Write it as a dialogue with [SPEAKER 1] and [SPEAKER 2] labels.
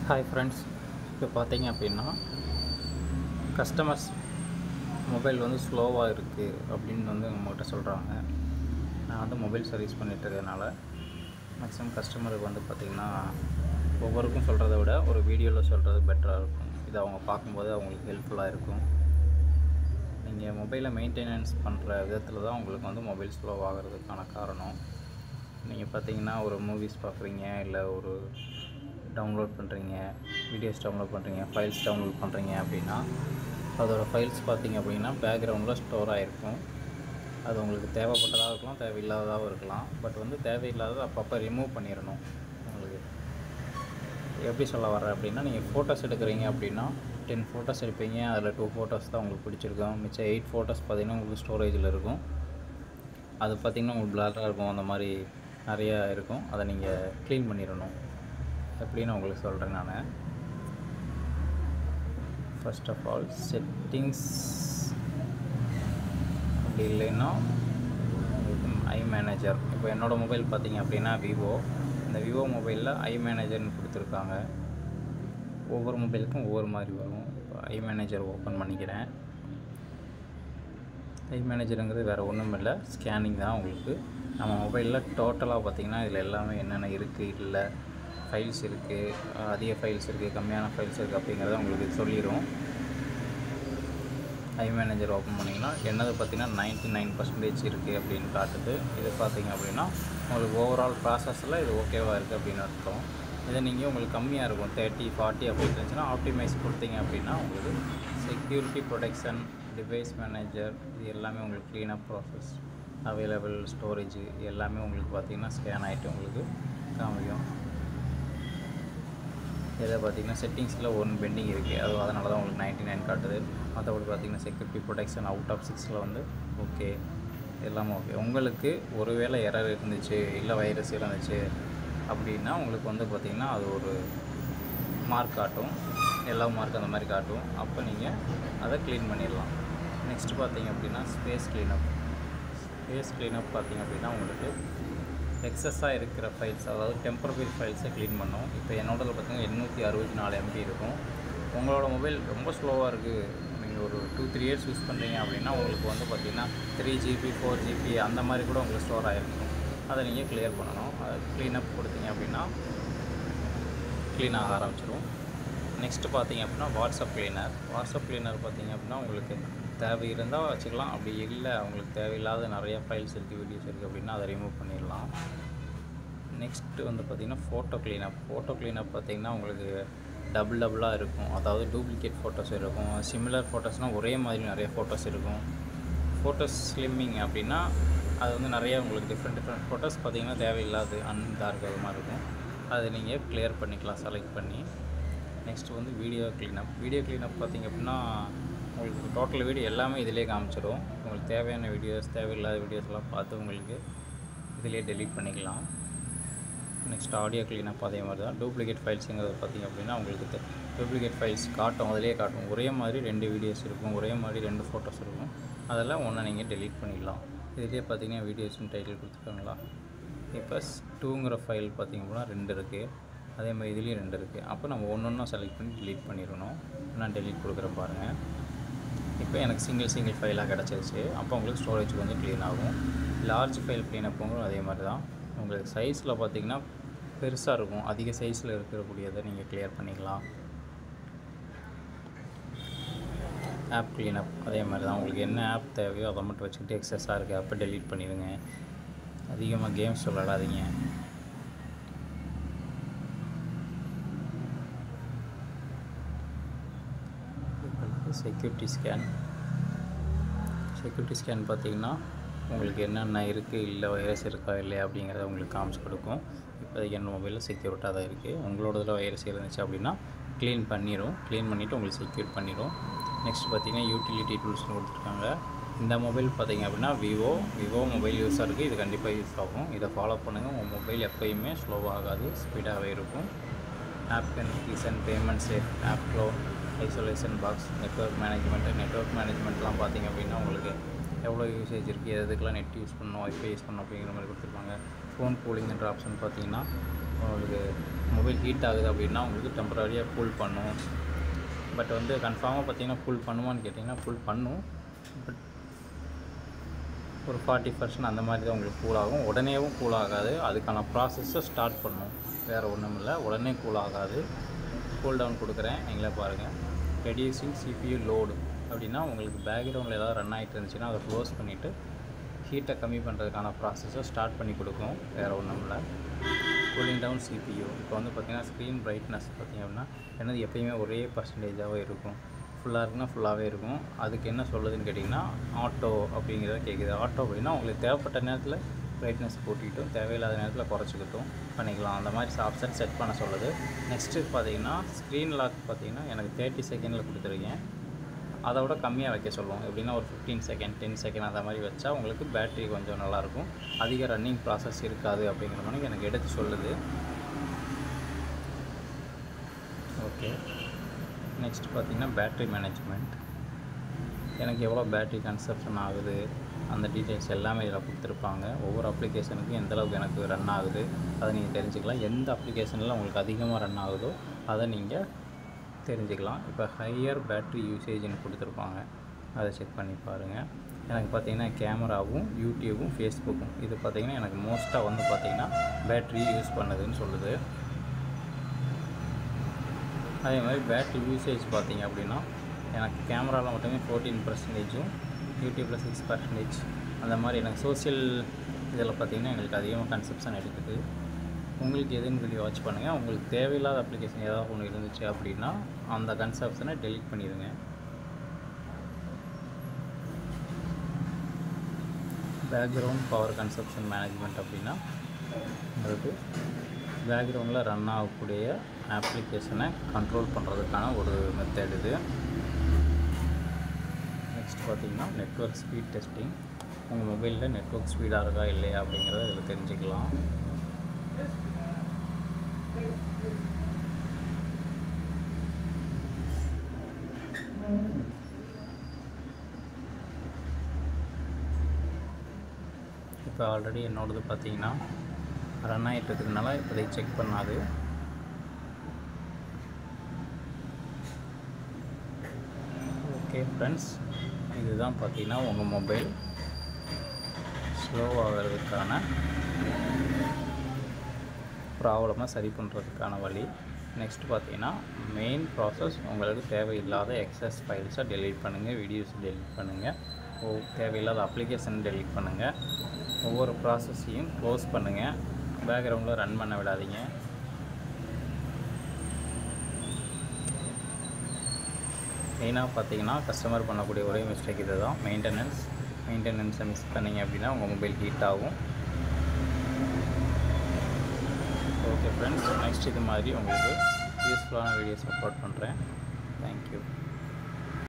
[SPEAKER 1] Hi friends, இப்போ பார்த்தீங்க அப்படின்னா கஸ்டமர்ஸ் மொபைல் வந்து ஸ்லோவாக இருக்குது அப்படின்னு நம்மகிட்ட சொல்கிறாங்க. நான் வந்து மொபைல் சர்வீஸ் பண்ணிகிட்டு இருக்கிறதுனால மேக்ஸிமம் கஸ்டமருக்கு வந்து பார்த்திங்கன்னா ஒவ்வொருக்கும் சொல்கிறத விட ஒரு வீடியோவில் சொல்கிறது பெட்டராக இருக்கும். இது அவங்க பார்க்கும்போது அவங்களுக்கு ஹெல்ப்ஃபுல்லாக இருக்கும். நீங்கள் மொபைலை மெயின்டெனன்ஸ் பண்ணுற விதத்தில் தான் உங்களுக்கு வந்து மொபைல் ஸ்லோவாகிறதுக்கான காரணம். நீங்கள் பார்த்தீங்கன்னா ஒரு மூவிஸ் பார்க்குறீங்க, இல்லை ஒரு டவுன்லோட் பண்ணுறீங்க, வீடியோஸ் டவுன்லோட் பண்ணுறீங்க, ஃபைல்ஸ் டவுன்லோட் பண்ணுறீங்க அப்படின்னா அதோடய ஃபைல்ஸ் பார்த்திங்க அப்படின்னா பேக்ரவுண்டில் ஸ்டோர் ஆகிருக்கும். அது உங்களுக்கு தேவைப்பட்டதாக இருக்கலாம், தேவையில்லாததாகவும் இருக்கலாம். பட் வந்து தேவையில்லாதது அப்பப்போ ரிமூவ் பண்ணிடணும். உங்களுக்கு எப்படி சொல்ல வரேன் அப்படின்னா, நீங்கள் ஃபோட்டோஸ் எடுக்கிறீங்க அப்படின்னா 10 ஃபோட்டோஸ் எடுப்பீங்க, அதில் 2 ஃபோட்டோஸ் தான் உங்களுக்கு பிடிச்சிருக்கும். மிச்சம் 8 ஃபோட்டோஸ் பார்த்திங்கன்னா உங்களுக்கு ஸ்டோரேஜில் இருக்கும். அது பார்த்திங்கன்னா உங்களுக்கு பிளராக இருக்கும், அந்த மாதிரி நிறையா இருக்கும். அதை நீங்கள் க்ளீன் பண்ணிடணும். எப்படின்னு உங்களுக்கு சொல்கிறேன். நான் ஃபர்ஸ்ட் ஆஃப் ஆல் செட்டிங்ஸ், அப்படி இல்லைன்னா ஐ மேனேஜர். இப்போ என்னோடய மொபைல் பார்த்திங்க அப்படின்னா விவோ. இந்த விவோ மொபைலில் ஐ மேனேஜர்னு கொடுத்துருக்காங்க. ஒவ்வொரு மொபைலுக்கும் ஒவ்வொரு மாதிரி வரும். இப்போ ஐ மேனேஜர் ஓப்பன் பண்ணிக்கிறேன். ஐ மேனேஜருங்கிறது வேறு ஒன்றும் இல்லை, ஸ்கேனிங் தான். உங்களுக்கு நம்ம மொபைலில் டோட்டலாக பார்த்திங்கன்னா இதில் எல்லாமே என்னென்ன இருக்குது, இல்லை ஃபைல்ஸ் இருக்குது, அதிக ஃபைல்ஸ் இருக்குது, கம்மியான ஃபைல்ஸ் இருக்குது அப்படிங்கிறத உங்களுக்கு சொல்லிடும். ஐ மேனேஜர் ஓப்பன் பண்ணிங்கன்னா என்னது பார்த்திங்கன்னா 99% இருக்குது அப்படின்னு காட்டுது. இது பார்த்திங்க அப்படின்னா உங்களுக்கு ஓவரால் ப்ராசஸில் இது ஓகேவாக இருக்குது அப்படின்னு அர்த்தம். இதை நீங்கள் உங்களுக்கு கம்மியாக இருக்கும் 30, 40 அப்படின்னு இருந்துச்சுன்னா ஆப்டிமைஸ் கொடுத்தீங்க அப்படின்னா உங்களுக்கு செக்யூரிட்டி, ப்ரொடெக்ஷன், டிவைஸ் மேனேஜர், இது எல்லாமே உங்களுக்கு க்ளீனப் ப்ராசஸ், அவைலபிள் ஸ்டோரேஜ் எல்லாமே உங்களுக்கு பார்த்திங்கன்னா ஸ்கேன் ஆகிட்டு உங்களுக்கு காமிக்கும். இதை பார்த்திங்கன்னா செட்டிங்ஸில் 1 பெண்டிங் இருக்குது, அது அதனால தான் உங்களுக்கு 99 காட்டுது. மற்றபடி பார்த்திங்கன்னா செக்யூரிட்டி, ப்ரொடெக்ஷன் அவுட் ஆஃப் 6 வந்து ஓகே, எல்லாமே ஓகே. உங்களுக்கு ஒருவேளை எரர் இருந்துச்சு, இல்லை வைரஸ் இருந்துச்சு அப்படின்னா உங்களுக்கு வந்து பார்த்திங்கன்னா அது ஒரு மார்க் காட்டும், எல்லா மார்க் அந்த மாதிரி காட்டும். அப்போ நீங்கள் அதை க்ளீன் பண்ணிடலாம். நெக்ஸ்ட்டு பார்த்திங்க அப்படின்னா ஸ்பேஸ் க்ளீனப். ஸ்பேஸ் க்ளீனப் பார்த்திங்க அப்படின்னா உங்களுக்கு எக்ஸஸாக இருக்கிற ஃபைல்ஸ், அதாவது டெம்பரரி ஃபைல்ஸை க்ளீன் பண்ணோம். இப்போ என்னோடதில் பார்த்திங்கன்னா 864 MB இருக்கும். உங்களோட மொபைல் ரொம்ப ஸ்லோவாக இருக்குது, நீங்கள் ஒரு 2-3 இயர்ஸ் யூஸ் பண்ணுறீங்க அப்படின்னா உங்களுக்கு வந்து பார்த்திங்கன்னா 3 GB 4 GB அந்த மாதிரி கூட உங்களுக்கு ஸ்டோர் ஆகிருக்கும். அதை நீங்கள் கிளியர் பண்ணணும். அதை க்ளீனப் கொடுத்தீங்க அப்படின்னா க்ளீன் ஆக ஆரம்பிச்சிடும். நெக்ஸ்ட்டு பார்த்திங்க அப்படின்னா வாட்ஸ்அப் க்ளீனர் பார்த்திங்க அப்படின்னா உங்களுக்கு தேவை இருந்தால் வச்சுக்கலாம், அப்படி இல்லை உங்களுக்கு தேவையில்லாத நிறையா ஃபைல்ஸ் இருக்குது, வீடியோஸ் இருக்குது அப்படின்னா அதை ரிமூவ் பண்ணிடலாம். நெக்ஸ்ட்டு வந்து பார்த்திங்கன்னா ஃபோட்டோ க்ளீனப் பார்த்திங்கன்னா உங்களுக்கு டபுளாக இருக்கும். அதாவது டூப்ளிகேட் ஃபோட்டோஸ் இருக்கும், சிமிலர் ஃபோட்டோஸ்னால் ஒரே மாதிரி நிறைய ஃபோட்டோஸ் இருக்கும். ஃபோட்டோஸ் ஸ்லிம்மிங் அப்படின்னா அது வந்து நிறையா உங்களுக்கு டிஃப்ரெண்ட் ஃபோட்டோஸ் பார்த்திங்கன்னா தேவையில்லாது அன்டார்க் அது மாதிரி இருக்கும். அதை நீங்கள் கிளியர் பண்ணிக்கலாம் செலக்ட் பண்ணி. நெக்ஸ்ட்டு வந்து வீடியோ க்ளீனப் பார்த்திங்க அப்படின்னா உங்களுக்கு டோட்டல் வீடியோ எல்லாமே இதிலே காமிச்சிடும். உங்களுக்கு தேவையான வீடியோஸ், தேவையில்லாத வீடியோஸ்லாம் பார்த்து உங்களுக்கு இதிலே டெலீட் பண்ணிக்கலாம். நெக்ஸ்ட் ஆடியோ க்ளீனப் அதே மாதிரி தான். டூப்ளிகேட் ஃபைல்ஸுங்கிறது பார்த்திங்க அப்படின்னா உங்களுக்கு டூப்ளிகேட் ஃபைல்ஸ் காட்டும், அதிலே காட்டும். ஒரே மாதிரி 2 வீடியோஸ் இருக்கும், ஒரே மாதிரி 2 ஃபோட்டோஸ் இருக்கும், அதெல்லாம் ஒன்று நீங்கள் டெலீட் பண்ணிடலாம். இதிலே பார்த்திங்கன்னா வீடியோஸ்னு டைட்டில் கொடுத்துருக்காங்களா. இப்போ 2ங்கிற ஃபைல் பார்த்திங்க அப்படின்னா 2 இருக்குது, அதே மாதிரி இதுலேயும் 2 இருக்குது. அப்போ நம்ம ஒன்று செலக்ட் பண்ணி டெலீட் பண்ணிடணும். நான் டெலீட் கொடுக்குறேன் பாருங்கள். இப்போ எனக்கு சிங்கிள் ஃபைலாக கிடச்சிருச்சு. அப்போ உங்களுக்கு ஸ்டோரேஜ் கொஞ்சம் க்ளீன் ஆகும். லார்ஜ் ஃபைல் க்ளீனப்புங்கும் அதே மாதிரி தான். உங்களுக்கு சைஸில் பார்த்திங்கன்னா பெருசாக இருக்கும், அதிக சைஸில் இருக்கக்கூடியதை நீங்கள் கிளியர் பண்ணிக்கலாம். ஆப் க்ளீனப் அதே மாதிரி தான். உங்களுக்கு என்ன ஆப் தேவையோ அதை மட்டும் வச்சுக்கிட்டு எக்ஸஸாக இருக்குது அப்போ டெலீட் பண்ணிடுங்க. அதிகமாக கேம்ஸ் விளாடாதீங்க. செக்யூரிட்டி ஸ்கேன் பார்த்திங்கன்னா உங்களுக்கு என்னென்ன இருக்குது, இல்லை வைரஸ் இருக்கா இல்லையா அப்படிங்கிறத உங்களுக்கு காமிச்சு கொடுக்கும். இப்போதைக்கு என்னோடய மொபைலில் செக்யூரிட்டாக தான் இருக்குது. உங்களோட இதில் வைரஸ் இருந்துச்சு அப்படின்னா க்ளீன் பண்ணிவிட்டு உங்களுக்கு செக்யூர் பண்ணிடும். நெக்ஸ்ட் பார்த்திங்கன்னா யூட்டிலிட்டி டூல்ஸ்னு கொடுத்துருக்காங்க. இந்த மொபைல் பார்த்திங்க அப்படின்னா விவோ மொபைல் யூஸருக்கு இது கண்டிப்பாக யூஸ் ஆகும். இதை ஃபாலோ பண்ணுங்கள். உங்கள் மொபைல் எப்போயுமே ஸ்லோவாகாது, ஸ்பீடாகவே இருக்கும். App configuration, payment safe, app clone, isolation box, network மேனேஜ்மெண்ட்லாம் பார்த்திங்க அப்படின்னா உங்களுக்கு எவ்வளோ யூசேஜ் இருக்குது, எதுக்கெல்லாம் நெட் யூஸ் பண்ணணும், வைஃபை யூஸ் பண்ணணும் அப்படிங்கிற மாதிரி கொடுத்துருப்பாங்க. ஃபோன் கூலிங்ன்ற ஆப்ஷன் பார்த்திங்கன்னா உங்களுக்கு மொபைல் ஹீட் ஆகுது அப்படின்னா உங்களுக்கு டெம்பரரியாக கூல் பண்ணும். பட் வந்து கன்ஃபார்மாக பார்த்தீங்கன்னா கூல் பண்ணுமான்னு கேட்டிங்கன்னா கூல் பண்ணும். பட் ஒரு 40% அந்த மாதிரி தான் உங்களுக்கு கூல் ஆகும். உடனேவும் கூல் ஆகாது. அதுக்கான ப்ராசஸை ஸ்டார்ட் பண்ணும். வேறு ஒன்றும் இல்லை, உடனே கூல் ஆகாது. கூல் டவுன் கொடுக்குறேன், நீங்களே பாருங்கள். ரெடியூசிங் CPU லோடு அப்படின்னா உங்களுக்கு பேக்ரவுண்டில் ஏதாவது ரன் ஆகிட்டு இருந்துச்சுன்னா அதை க்ளோஸ் பண்ணிவிட்டு ஹீட்டை கம்மி பண்ணுறதுக்கான ப்ராசஸை ஸ்டார்ட் பண்ணி கொடுக்கும். வேறு ஒன்றும் இல்லை. Cooling down CPU. இப்போ வந்து பார்த்திங்கன்னா ஸ்க்ரீன் பிரைட்னஸ் பார்த்திங்க அப்படின்னா என்னது எப்பயுமே ஒரே பர்சன்டேஜாகவே இருக்கும். ஃபுல்லாக இருக்குன்னா ஃபுல்லாகவே இருக்கும். அதுக்கு என்ன சொல்லுதுன்னு கேட்டிங்கன்னா ஆட்டோ அப்படிங்கிறத கேட்குது. ஆட்டோ அப்படின்னா உங்களுக்கு தேவைப்பட்ட நேரத்தில் பிரைட்னஸ் கூட்டிகிட்டும் தேவையில்லாத நேரத்தில் குறைச்சிக்கிட்டும் பண்ணிக்கலாம். அந்த மாதிரி ஆப்ஷன் செட் பண்ண சொல்லுது. நெக்ஸ்ட்டு பார்த்திங்கன்னா ஸ்க்ரீன் லாக் பார்த்திங்கன்னா எனக்கு 30 செகண்டில் கொடுத்துருக்கேன். அதை விட கம்மியாக வைக்க சொல்லுவோம். எப்படின்னா ஒரு 15 செகண்ட் 10 செகண்ட் அந்த மாதிரி வச்சா உங்களுக்கு பேட்ரி கொஞ்சம் நல்லாயிருக்கும். அதிக ரன்னிங் ப்ராசஸ் இருக்காது அப்படிங்கிற மாதிரி எனக்கு எடுத்து சொல்லுது. ஓகே, நெக்ஸ்ட் பார்த்திங்கன்னா பேட்ரி மேனேஜ்மெண்ட். எனக்கு எவ்வளோ பேட்ரி கன்சப்ஷன் ஆகுது அந்த டீட்டெயில்ஸ் எல்லாமே இதில் கொடுத்துருப்பாங்க. ஒவ்வொரு அப்ளிகேஷனுக்கும் எந்தளவுக்கு எனக்கு ரன் ஆகுது அதை நீங்கள் தெரிஞ்சுக்கலாம். எந்த அப்ளிகேஷனில் உங்களுக்கு அதிகமாக ரன் ஆகுதோ அதை நீங்கள் தெரிஞ்சுக்கலாம். இப்போ ஹையர் பேட்ரி யூசேஜ்னு கொடுத்துருப்பாங்க, அதை செக் பண்ணி பாருங்கள். எனக்கு பார்த்திங்கன்னா கேமராவும் யூடியூபும் ஃபேஸ்புக்கும் இது பார்த்திங்கன்னா எனக்கு மோஸ்ட்டாக வந்து பார்த்திங்கன்னா பேட்ரி யூஸ் பண்ணுதுன்னு சொல்லுது. அதே மாதிரி பேட்ரி யூசேஜ் பார்த்திங்க அப்படின்னா எனக்கு கேமராவில் மட்டுமே 14%, யூடியூப்பில் 6%. அந்த மாதிரி எனக்கு சோசியல் இதில் பார்த்திங்கன்னா எங்களுக்கு அதிகமாக கன்சப்ஷன் எடுக்குது. உங்களுக்கு எதுன்னு வீடியோ வாட்ச் பண்ணுங்கள். உங்களுக்கு தேவையில்லாத அப்ளிகேஷன் ஏதாவது ஒன்று இருந்துச்சு அப்படின்னா அந்த கன்சப்ஷனை டெலீட் பண்ணிடுங்க. பேக்ரவுண்ட் பவர் கன்சப்ஷன் மேனேஜ்மெண்ட் அப்படின்னா உங்களுக்கு பேக்ரவுண்டில் ரன் ஆகக்கூடிய அப்ளிகேஷனை கண்ட்ரோல் பண்ணுறதுக்கான ஒரு மெத்தட் இது. நெக்ஸ்ட் பார்த்திங்கன்னா நெட்வொர்க் ஸ்பீட் டெஸ்டிங். உங்கள் மொபைலில் நெட்வொர்க் ஸ்பீடாக இருக்கா இல்லையா அப்படிங்கிறத இதில் தெரிஞ்சுக்கலாம். இப்போ ஆல்ரெடி என்னோடது பார்த்திங்கன்னா ரன் ஆகிட்டு இருக்கிறதுனால இப்போதை செக் பண்ணாது. ஓகே ஃப்ரெண்ட்ஸ், இதுதான் பார்த்திங்கன்னா உங்கள் மொபைல் ஸ்லோ ஆகிறதுக்கான ப்ராப்ளமாக சரி பண்ணுறதுக்கான வழி. நெக்ஸ்ட் பார்த்திங்கன்னா மெயின் ப்ராசஸ் உங்களுக்கு தேவையில்லாத எக்ஸஸ் ஃபைல்ஸை டெலீட் பண்ணுங்கள், வீடியோஸ் டெலீட் பண்ணுங்கள், தேவையில்லாத அப்ளிகேஷன் டெலீட் பண்ணுங்கள், ஒவ்வொரு ப்ராசஸையும் க்ளோஸ் பண்ணுங்கள், பேக்ரவுண்டில் ரன் பண்ண விடாதீங்க. மெயினாக பார்த்திங்கன்னா கஸ்டமர் பண்ணக்கூடிய ஒரே மிஸ்டேக் இது தான், மெயின்டெனன்ஸை மிஸ் பண்ணிங்க அப்படின்னா உங்கள் மொபைல் ஹீட் ஆகும். ஓகே ஃப்ரெண்ட்ஸ், நெக்ஸ்ட் இது மாதிரி உங்களுக்கு யூஸ்ஃபுல்லான வீடியோஸ் அப்லோட் பண்ணுறேன். தேங்க்யூ.